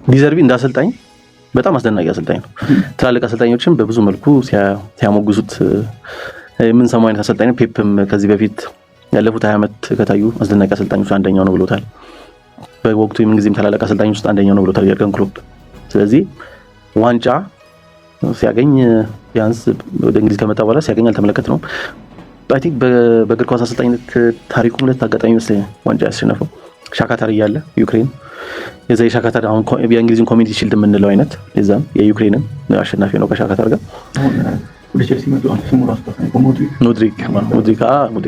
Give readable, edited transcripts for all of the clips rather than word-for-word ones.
ዲዘርቢ እንዳሰልጣኝ በጣም አስደናቂ አሰልጣኝ ነው። ትላልቅ አሰልጣኞችን በብዙ መልኩ ሲያሞግዙት ምን ሰማው አይነት አሰልጣኝ ነው። ፔፕም ከዚህ በፊት ያለፉት 20 ዓመት ከታዩ አስደናቂ አሰልጣኞች አንደኛው ነው ብሎታል። በወቅቱ የምንጊዜም ታላላቅ አሰልጣኞች ውስጥ አንደኛው ነው ብሎታል የርገን ክሎፕ። ስለዚህ ዋንጫ ሲያገኝ ቢያንስ ወደ እንግሊዝ ከመጣ በኋላ ሲያገኝ አልተመለከት ነው። አይ ቲንክ በእግር ኳስ አሰልጣኝነት ታሪኩ ሁለት አጋጣሚ ይመስለኛል ዋንጫ ያሸነፈው ሻካታር እያለ ዩክሬን የዛ የሻካታር አሁን የእንግሊዝን ኮሚኒቲ ሺልድ የምንለው አይነት የዛም የዩክሬንን አሸናፊ ነው ከሻካታር ጋር ወደ ቼልሲ መጥቶ ስሙ ራሱ ሞድሪክ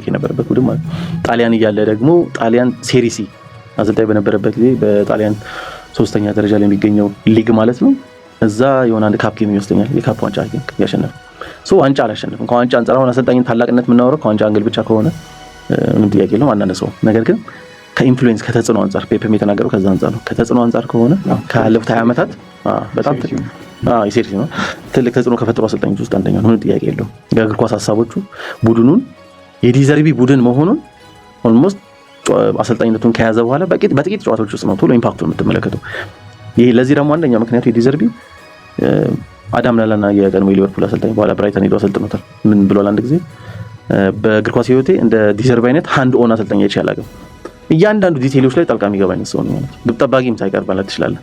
የነበረበት ቡድን ማለት። ጣሊያን እያለ ደግሞ ጣሊያን ሴሪሲ አሰልጣኝ በነበረበት ጊዜ በጣሊያን 3ኛ ደረጃ ላይ የሚገኘው ሊግ ማለት ነው። እዛ የሆነ አንድ ካፕ ይመስለኛል የካፕ ዋንጫ ያሸነፈ ዋንጫ አላሸነፈም። ከዋንጫ አንጻር አሁን አሰልጣኝን ታላቅነት የምናወራው ከዋንጫ አንግል ብቻ ከሆነ ምንም ጥያቄ የለውም አናነሳው። ነገር ግን ከኢንፍሉዌንስ ከተጽዕኖ አንጻር ፔፕም የተናገረው ከዛ አንጻር ነው። ከተጽዕኖ አንጻር ከሆነ ካለፉት 20 ዓመታት በጣም ሴሪሲ ነው ትልቅ ተጽዕኖ ከፈጠሩ አሰልጣኞች ውስጥ አንደኛው ነው። ምንም ጥያቄ የለውም። የእግር ኳስ ሀሳቦቹ ቡድኑን የዲዘርቢ ቡድን መሆኑን ኦልሞስት አሰልጣኝነቱን ከያዘ በኋላ በጥቂት ጨዋታዎች ውስጥ ነው ቶሎ ኢምፓክቱን የምትመለከተው። ይሄ ለዚህ ደግሞ አንደኛ ምክንያቱ የዲዘርቢ አዳም ላላና የቀድሞ ሊቨርፑል አሰልጣኝ በኋላ ብራይተን ሄዶ አሰልጥኖታል። ምን ብሏል አንድ ጊዜ በእግር ኳስ ህይወቴ እንደ ዲዘርቢ አይነት ሃንድ ኦን አሰልጣኝ አይቼ አላውቅም። እያንዳንዱ ዲቴይሎች ላይ ጣልቃ የሚገባ አይነት ሰው ነው ማለት ነው። ግብ ጠባቂም ሳይቀር ማለት ትችላለህ።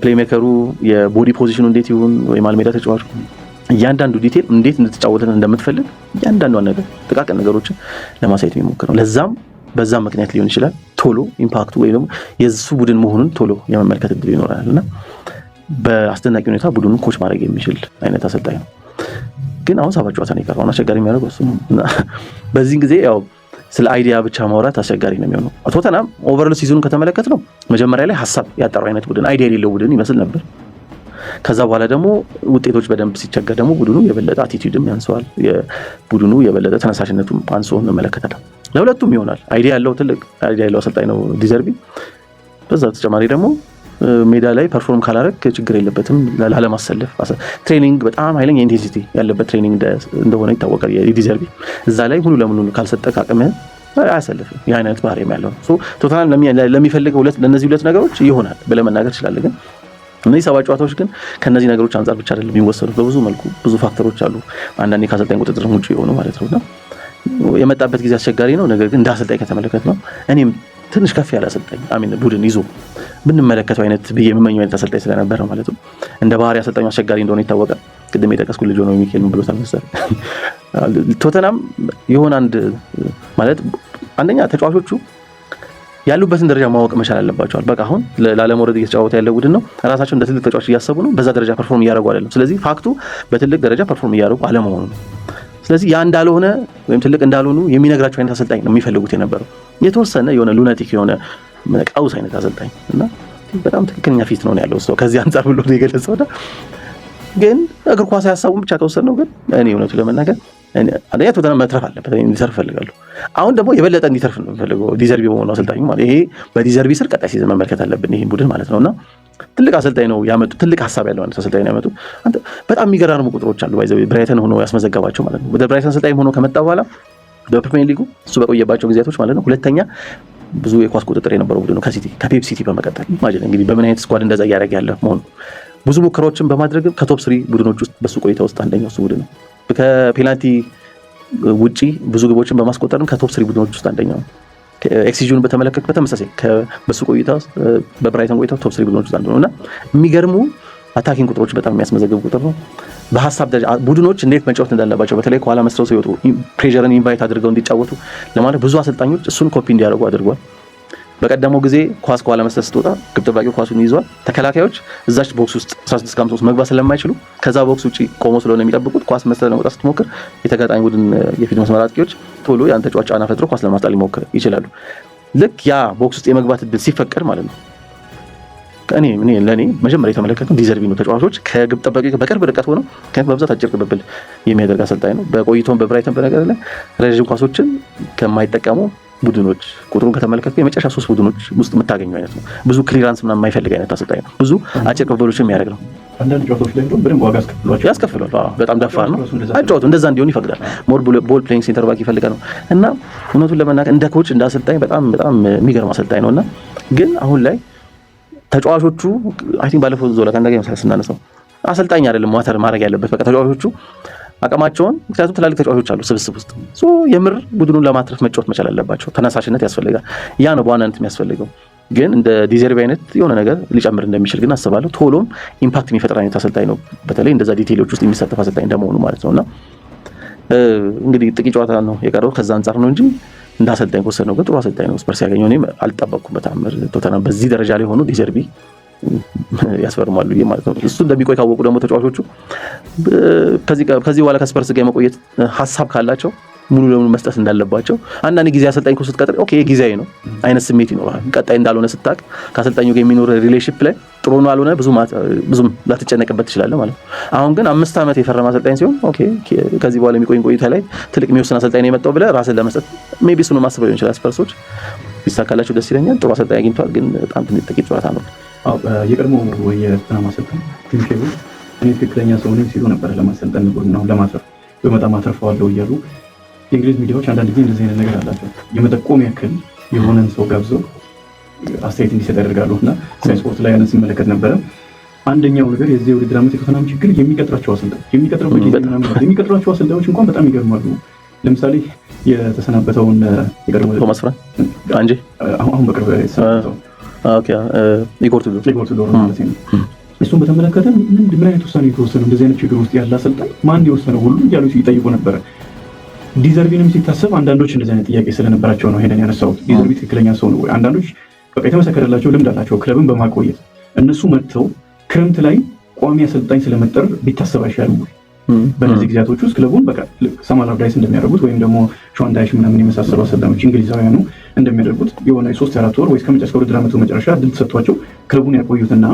ፕሌይ ሜከሩ የቦዲ ፖዚሽኑ እንዴት ይሁን ወይ ማልሜዳ ተጫዋቹ እያንዳንዱ ዲቴይል እንዴት እንድትጫወተን እንደምትፈልግ እያንዳንዷን ነገር ጥቃቅን ነገሮችን ለማሳየት የሚሞክር ነው። ለዛም በዛም ምክንያት ሊሆን ይችላል ቶሎ ኢምፓክቱ ወይ ደግሞ የሱ ቡድን መሆኑን ቶሎ የመመልከት እድል ይኖራልና በአስደናቂ ሁኔታ ቡድኑን ኮች ማድረግ የሚችል አይነት አሰልጣኝ ነው። ግን አሁን 7 ጨዋታ ነው የቀረው አስቸጋሪ የሚያደርገው እሱ ነው። በዚህ ጊዜ ያው ስለ አይዲያ ብቻ ማውራት አስቸጋሪ ነው የሚሆነው። ቶተናም ኦቨርኦል ሲዝኑን ከተመለከት ነው መጀመሪያ ላይ ሐሳብ ያጠራው አይነት ቡድን አይዲያ የሌለው ቡድን ይመስል ነበር። ከዛ በኋላ ደግሞ ውጤቶች በደንብ ሲቸገር ደግሞ ቡድኑ የበለጠ አቲቲዩድም ያንሰዋል፣ የቡድኑ የበለጠ ተነሳሽነቱም አንሶ እንመለከታለን። ለሁለቱም ይሆናል። አይዲያ ያለው ትልቅ አይዲያ ያለው አሰልጣኝ ነው ዲዘርቢ። በዛ ተጨማሪ ደግሞ ሜዳ ላይ ፐርፎርም ካላረክ ችግር የለበትም ላለማሰለፍ። ትሬኒንግ በጣም ኃይለኛ ኢንቴንሲቲ ያለበት ትሬኒንግ እንደሆነ ይታወቃል የዲዘርቢ። እዛ ላይ ሙሉ ለሙሉ ካልሰጠህ አቅምህ አያሰልፍም። የአይነት ባህሪም ያለው ሶ ቶታል ለሚፈልገው ለነዚህ ሁለት ነገሮች ይሆናል ብለህ መናገር ትችላለህ። ግን እነዚህ 7 ጨዋታዎች ግን ከነዚህ ነገሮች አንፃር ብቻ አይደለም የሚወሰኑት። በብዙ መልኩ ብዙ ፋክተሮች አሉ አንዳንዴ ከአሰልጣኝ ቁጥጥር ውጪ የሆኑ ማለት ነውና የመጣበት ጊዜ አስቸጋሪ ነው። ነገር ግን እንዳሰልጣኝ ከተመለከት ነው እኔም ትንሽ ከፍ ያለ አሰልጣኝ ቡድን ይዞ ብንመለከተው አይነት የምመኘው አይነት አሰልጣኝ ስለነበረ ማለት ነው። እንደ ባህሪ አሰልጣኙ አስቸጋሪ እንደሆነ ይታወቃል። ቅድም የጠቀስኩት ልጅ ነው ሚካኤል ምን ብሎታል መሰለህ ቶተናም የሆነ አንድ ማለት አንደኛ ተጫዋቾቹ ያሉበትን ደረጃ ማወቅ መቻል አለባቸዋል። በቃ አሁን ለዓለመውረድ እየተጫወተ ያለው ቡድን ነው። ራሳቸው እንደ ትልቅ ተጫዋች እያሰቡ ነው። በዛ ደረጃ ፐርፎርም እያደረጉ አይደለም። ስለዚህ ፋክቱ በትልቅ ደረጃ ፐርፎርም እያደረጉ አለመሆኑ ነው። ስለዚህ ያ እንዳልሆነ ወይም ትልቅ እንዳልሆኑ የሚነግራቸው አይነት አሰልጣኝ ነው የሚፈልጉት የነበረው። የተወሰነ የሆነ ሉናቲክ የሆነ ቀውስ አይነት አሰልጣኝ እና በጣም ትክክለኛ ፊት ነው ያለው ሰው ከዚህ አንፃር ብሎ ነው የገለጸው። ግን እግር ኳስ ያሳቡን ብቻ ከወሰድ ነው። ግን እኔ እውነቱ ለመናገር አንደኛ ቶተናም መትረፍ አለበት እንዲተርፍ እፈልጋለሁ። አሁን ደግሞ የበለጠ እንዲተርፍ ነው የምፈልገው ዲዘርቢ በመሆኑ አሰልጣኙ ማለት ይሄ በዲዘርቢ ስር ቀጣይ ሲዝን መመልከት አለብን ይሄን ቡድን ማለት ነውና ትልቅ አሰልጣኝ ነው ያመጡት። ትልቅ ሀሳብ ያለው አንተ አሰልጣኝ ነው ያመጡት። አንተ በጣም የሚገራርሙ ቁጥሮች አሉ ባይዘው ብራይተን ሆኖ ያስመዘገባቸው ማለት ነው። ወደ ብራይተን አሰልጣኝ ሆኖ ከመጣ በኋላ በፕሪሚየር ሊጉ እሱ በቆየባቸው ጊዜያቶች ማለት ነው ሁለተኛ ብዙ የኳስ ቁጥጥር የነበረው ቡድን ነው ከፔፕ ሲቲ በመቀጠል ማለት እንግዲህ በምን አይነት ስኳድ እንደዛ እያደረገ ያለ መሆኑ ብዙ ሙከራዎችን በማድረግ ከቶፕ 3 ቡድኖች ውስጥ በሱ ቆይታ ውስጥ አንደኛው እሱ ቡድን ነው። ከፔናልቲ ውጪ ብዙ ግቦችን በማስቆጠርም ከቶፕ 3 ቡድኖች ውስጥ አንደኛው ነው። ኤክስጂውን በተመለከተ በተመሳሳይ በሱ ቆይታ በብራይተን ቆይታ ቶፕ 3 ቡድኖች ውስጥ አንዱ ነውና የሚገርሙ አታኪንግ ቁጥሮች በጣም የሚያስመዘግብ ቁጥር ነው። በሐሳብ ደረጃ ቡድኖች እንዴት መጫወት እንዳለባቸው በተለይ ከኋላ መስጠው ሲወጡ ፕሬሸርን ኢንቫይት አድርገው እንዲጫወቱ ለማለት ብዙ አሰልጣኞች እሱን ኮፒ እንዲያደርጉ አድርጓል። በቀደመው ጊዜ ኳስ ከኋላ መስጠት ስትወጣ ግብ ጠባቂው ኳሱን ይዟል። ተከላካዮች እዛች ቦክስ ውስጥ 16-53 መግባት ስለማይችሉ ከዛ ቦክስ ውጪ ቆሞ ስለሆነ የሚጠብቁት ኳስ መስጠት ለመውጣት ስትሞክር የተጋጣሚ ቡድን የፊት መስመር አጥቂዎች ቶሎ ያን ተጫዋች ጫና ፈጥሮ ኳስ ለማስጣል ሊሞክሩ ይችላሉ። ልክ ያ ቦክስ ውስጥ የመግባት እድል ሲፈቀድ ማለት ነው ለኔ መጀመሪያ የተመለከተው ዲዘርቢ ነው። ተጫዋቾች ከግብ ጠባቂ በቅርብ ርቀት ሆነው በብዛት አጭር ቅብብል የሚያደርግ አሰልጣኝ ነው። በቆይቶም በብራይተን በነገር ላይ ረዥም ኳሶችን ከማይጠቀሙ ቡድኖች ቁጥሩን ከተመለከተ የመጨረሻ 3 ቡድኖች ውስጥ የምታገኘው አይነት ነው። ብዙ ክሊራንስ ምናምን የማይፈልግ አይነት አሰልጣኝ ነው። ብዙ አጭር ቅብብሎችን የሚያደርግ ነው። አንዳንድ ጨዋታዎች ላይ በደንብ ዋጋ ያስከፍሏል። በጣም ደፋር ነው። አጫወቱ እንደዛ እንዲሆን ይፈቅዳል። ሞር ቦል ፕሌይንግ ሴንተር ባክ ይፈልጋል ነው እና እውነቱን ለመናገር እንደ ኮች እንደ አሰልጣኝ በጣም የሚገርም አሰልጣኝ ነውና ግን አሁን ላይ ተጫዋቾቹ አይ ቲንክ ባለፈው ዞላ ካንዳ ጋር ስናነሳው አሰልጣኝ አይደለም ማተር ማድረግ ያለበት በቃ ተጫዋቾቹ አቅማቸውን ምክንያቱም ትላልቅ ተጫዋቾች አሉ ስብስብ ውስጥ የምር ቡድኑን ለማትረፍ መጫወት መቻል አለባቸው። ተነሳሽነት ያስፈልጋል። ያ ነው በዋናነት የሚያስፈልገው። ግን እንደ ዲዘርቪ አይነት የሆነ ነገር ሊጨምር እንደሚችል ግን አስባለሁ። ቶሎም ኢምፓክት የሚፈጥር አይነት አሰልጣኝ ነው። በተለይ እንደዛ ዲቴይሎች ውስጥ የሚሳተፍ አሰልጣኝ እንደመሆኑ ማለት ነውና እንግዲህ ጥቂት ጨዋታ ነው የቀረው ከዛ አንፃር ነው እንጂ እንደ አሰልጣኝ ወሰነው ግን ጥሩ አሰልጣኝ ነው። ስፐርስ ያገኘው እኔም አልጠበቅኩም በታምር ቶተናም በዚህ ደረጃ ላይ ሆኖ ዲዘርቪ ያስፈርማሉ ማለት ነው። እሱ እንደሚቆይ ካወቁ ደግሞ ተጫዋቾቹ ከዚህ በኋላ ከስፐርስ ጋር የመቆየት ሀሳብ ካላቸው ሙሉ ለሙሉ መስጠት እንዳለባቸው አንዳንድ ጊዜ አሰልጣኝ ኮስት ቀጥረ ኦኬ ጊዜያዊ ነው አይነት ስሜት ይኖራል። ቀጣይ እንዳልሆነ ስታቅ ከአሰልጣኙ ጋር የሚኖር ሪሌሽንሺፕ ላይ ጥሩ ነው አልሆነ ብዙም ላትጨነቅበት ትችላለህ ማለት ነው። አሁን ግን 5 ዓመት የፈረመ አሰልጣኝ ሲሆን ኦኬ ከዚህ በኋላ የሚቆይ ቆይታ ላይ ትልቅ የሚወስን አሰልጣኝ ነው የመጣው ብለህ ራስን ለመስጠት ሜቢ እሱን ማስበው ይችላል። ስፐርሶች ቢሳካላቸው ደስ ይለኛል። ጥሩ አሰልጣኝ አግኝቷል። ግን በጣም ጥቂት ጨዋታ ነው። የቀድሞ የቶተንሃም አሰልጣኝ ቲም ሼቭል እኔ ትክክለኛ ሰው ነኝ ሲሉ ነበር ለማሰልጠን ነው ለማትረፍ በመጣ ማትረፈዋለሁ እያሉ የእንግሊዝ ሚዲያዎች አንዳንድ ጊዜ እንደዚህ አይነት ነገር አላቸው። የመጠቆም ያክል የሆነን ሰው ጋብዘው አስተያየት እንዲሰጥ ያደርጋሉ እና ስካይ ስፖርት ላይ ያንን ሲመለከት ነበረ። አንደኛው ነገር የዚህ የውድድር ዓመት የቶተንሃም ችግር የሚቀጥራቸው አሰልጣኞች እንኳን በጣም ይገርማሉ። ለምሳሌ የተሰናበተውን ቶማስ ፍራንክ አንጂ አሁን በቅርብ የተሰናበተው ኢጎር ቱዶር ማለት ነው። እሱን በተመለከተ ምን አይነት ውሳኔ የተወሰነው እንደዚህ አይነት ችግር ውስጥ ያለ አሰልጣኝ ማን የወሰነው ሁሉ እያሉ ሲጠይቁ ነበረ። ዲዘርቪንም ሲታሰብ አንዳንዶች እንደዚህ አይነት ጥያቄ ስለነበራቸው ነው ሄደን ያነሳሁት። ዲዘርቪ ትክክለኛ ሰው ነው ወይ? አንዳንዶች በቃ የተመሰከረላቸው ልምድ አላቸው ክለብን በማቆየት እነሱ መጥተው ክረምት ላይ ቋሚ አሰልጣኝ ስለመጠር ቢታሰብ አይሻልም ወይ? በእነዚህ ጊዜያቶች ውስጥ ክለቡን በቃ ሳም አላርዳይስ እንደሚያደርጉት ወይም ደግሞ ሸዋንዳይሽ ምናምን የመሳሰሉ አሰልጣኞች እንግሊዛውያኑ እንደሚያደርጉት የሆነ 3-4 ወር ወይ እስከ ውድድር ዓመቱ መጨረሻ ድል ተሰጥቷቸው ክለቡን ያቆዩትና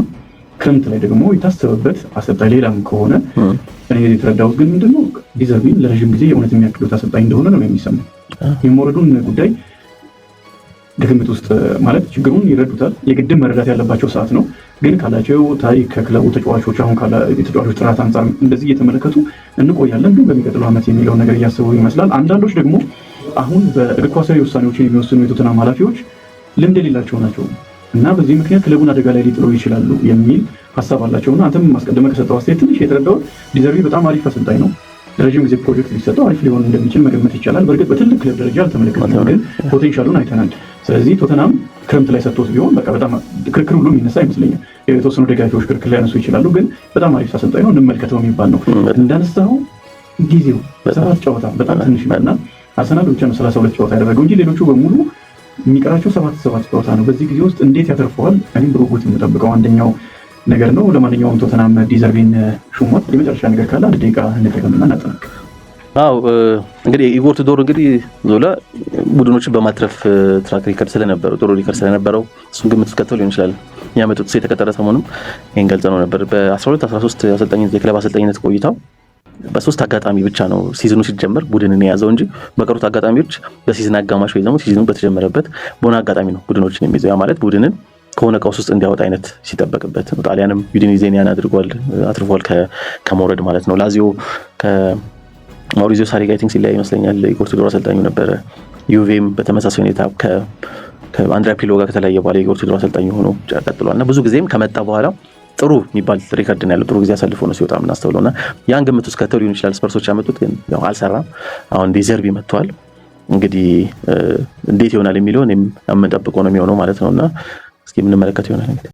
ክረምት ላይ ደግሞ የታሰበበት አሰልጣኝ ሌላም ከሆነ እኔ የተረዳሁት ግን ምንድነው ዲዘርቪን ለረጅም ጊዜ የእውነት የሚያክሉት አሰልጣኝ እንደሆነ ነው የሚሰማው። የመውረዱን ጉዳይ ግምት ውስጥ ማለት ችግሩን ይረዱታል። የግድም መረዳት ያለባቸው ሰዓት ነው። ግን ካላቸው ታሪክ ከክለቡ ተጫዋቾች አሁን የተጫዋቾች ጥራት አንጻር እንደዚህ እየተመለከቱ እንቆያለን ግን በሚቀጥለው ዓመት የሚለውን ነገር እያሰቡ ይመስላል። አንዳንዶች ደግሞ አሁን በእግር ኳሳዊ ውሳኔዎችን የሚወስኑ የቶተንሃም ኃላፊዎች ልምድ የሌላቸው ናቸው እና በዚህ ምክንያት ክለቡን አደጋ ላይ ሊጥሉ ይችላሉ የሚል ሀሳብ አላቸውና አንተም ማስቀደመ ከሰጠው አስተያየት ትንሽ የተረዳሁት ዲዘርቪ በጣም አሪፍ አሰልጣኝ ነው። ለረጅም ጊዜ ፕሮጀክት ሊሰጠው አሪፍ ሊሆን እንደሚችል መገመት ይቻላል። በእርግጥ በትልቅ ክለብ ደረጃ አልተመለከትንም፣ ግን ፖቴንሻሉን አይተናል። ስለዚህ ቶተንሃም ክረምት ላይ ሰጥቶት ቢሆን በቃ በጣም ክርክር ሁሉ የሚነሳ ይመስለኛል። የተወሰኑ ደጋፊዎች ክርክር ሊያነሱ ይችላሉ፣ ግን በጣም አሪፍ አሰልጣኝ ነው እንመልከተው የሚባል ነው። እንዳነሳው ጊዜው 7 ጨዋታ በጣም ትንሽ ነውና አርሰናል ብቻ ነው 32 ጨዋታ ያደረገው እንጂ ሌሎቹ በሙሉ የሚቀራቸው 7 ጨዋታ ነው። በዚህ ጊዜ ውስጥ እንዴት ያተርፈዋል? እኔም በጉጉት የምጠብቀው አንደኛው ነገር ነው። ለማንኛውም ቶተንሃም ዲዘርቪን ሹሟት የመጨረሻ ነገር ካለ 1 ደቂቃ እንጠቀምና እናጠናቅ። እንግዲህ ኢጎር ቱዶር እንግዲህ ዞላ ቡድኖችን በማትረፍ ትራክ ሪከርድ ስለነበረው ጥሩ ሪከርድ ስለነበረው እሱን ግምት ውስጥ ከተው ሊሆን ይችላል ያመጡት ሰው የተቀጠረ ሰሞኑን ይሄን ገልጸው ነበር። በ12-13 አሰልጣኝነት የክለብ አሰልጣኝነት ቆይታው በ3 አጋጣሚ ብቻ ነው ሲዝኑ ሲጀመር ቡድንን የያዘው እንጂ በቀሩት አጋጣሚዎች በሲዝን አጋማሽ ወይ ደግሞ ሲዝኑ በተጀመረበት በሆነ አጋጣሚ ነው ቡድኖችን የሚይዘው። ያ ማለት ቡድንን ከሆነ ቀውስ ውስጥ እንዲያወጣ አይነት ሲጠበቅበት ነው። ጣሊያንም ዩዲኔዜን ያን አትርፏል ከመውረድ ማለት ነው። ላዚዮ ከማውሪዚዮ ሳሪ ጋር ቲንክ ሲለያይ ይመስለኛል ኢጎር ቱዶር አሰልጣኙ ነበረ። ዩቬም በተመሳሳይ ሁኔታ ከአንድሪያ ፒርሎ ጋር ከተለያየ በኋላ ኢጎር ቱዶር አሰልጣኙ ሆኖ ቀጥሏልና ብዙ ጊዜም ከመጣ በኋላ ጥሩ የሚባል ሪከርድ ነው ያለው። ጥሩ ጊዜ አሳልፎ ነው ሲወጣ የምናስተውለውና ያን ግምት ውስጥ ከተው ሊሆን ይችላል ስፐርሶች ያመጡት፣ ግን ያው አልሰራም። አሁን ዲዘርቪ መጥቷል። እንግዲህ እንዴት ይሆናል የሚለውን የምንጠብቀው ነው የሚሆነው ማለት ነውና እስኪ የምንመለከተው ይሆናል እንግዲህ